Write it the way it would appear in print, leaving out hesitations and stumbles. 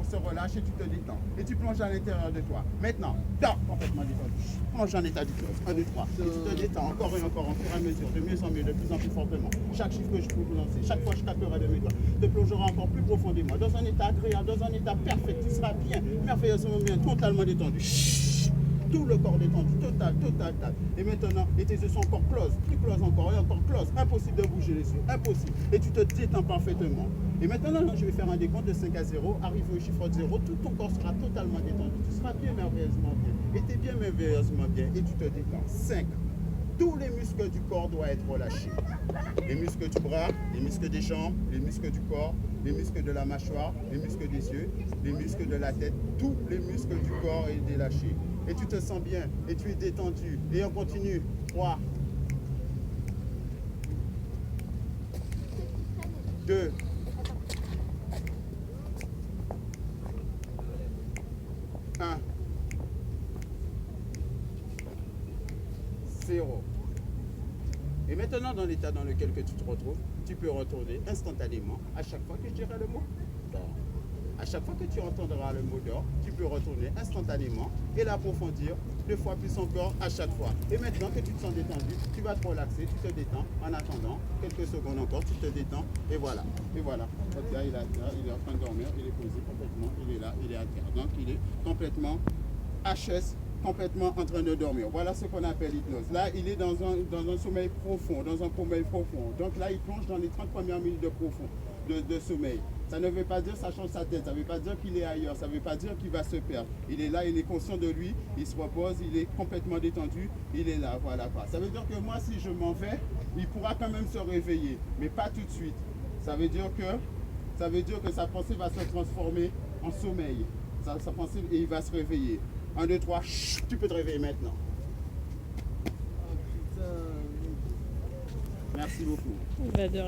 se relâche et tu te détends. Et tu plonges à l'intérieur de toi. Maintenant, dors complètement détendu. Plonge en état d'hypnose. 1, 2, 3. Et tu te détends encore et encore, en fur et à mesure, de mieux en mieux, de plus en plus fortement. Chaque chiffre que je peux vous lancer, chaque fois que je taperai de mes doigts, te plongera encore plus profondément, dans un état agréable, dans un état parfait. Tu seras bien, merveilleusement bien, totalement détendu. Tout le corps détendu, total. Et maintenant, et tes yeux sont encore close, plus close encore, et encore close. Impossible de bouger les yeux, impossible. Et tu te détends parfaitement. Et maintenant, je vais faire un décompte de 5 à 0. Arrivé au chiffre de 0, tout ton corps sera totalement détendu. Tu seras bien merveilleusement bien. Et tu es bien merveilleusement bien. Et tu te détends. 5. Tous les muscles du corps doivent être relâchés. Les muscles du bras, les muscles des jambes, les muscles du corps, les muscles de la mâchoire, les muscles des yeux, les muscles de la tête, tous les muscles du corps sont relâchés. Et tu te sens bien, et tu es détendu. Et on continue. 3, 2, 1, 0. Et maintenant, dans l'état dans lequel que tu te retrouves, tu peux retourner instantanément à chaque fois que je dirai le mot dors. À chaque fois que tu entendras le mot dors, tu peux retourner instantanément et l'approfondir 2 fois plus encore à chaque fois. Et maintenant que tu te sens détendu, tu vas te relaxer, tu te détends. En attendant, quelques secondes encore, tu te détends et voilà. Et voilà. Donc là, il est à terre, il est en train de dormir, il est posé complètement, il est là, il est à terre. Donc il est complètement HS, complètement en train de dormir. Voilà ce qu'on appelle l'hypnose. Là, il est dans un sommeil profond, dans un sommeil profond. Donc là, il plonge dans les 30 premières minutes de sommeil. Ça ne veut pas dire que ça change sa tête, ça ne veut pas dire qu'il est ailleurs, ça ne veut pas dire qu'il va se perdre. Il est là, il est conscient de lui, il se repose, il est complètement détendu, il est là, voilà quoi. Ça veut dire que moi, si je m'en vais, il pourra quand même se réveiller, mais pas tout de suite. Ça veut dire que sa pensée va se transformer en sommeil. Sa pensée, et il va se réveiller. 1, 2, 3, tu peux te réveiller maintenant. Oh putain. Merci beaucoup.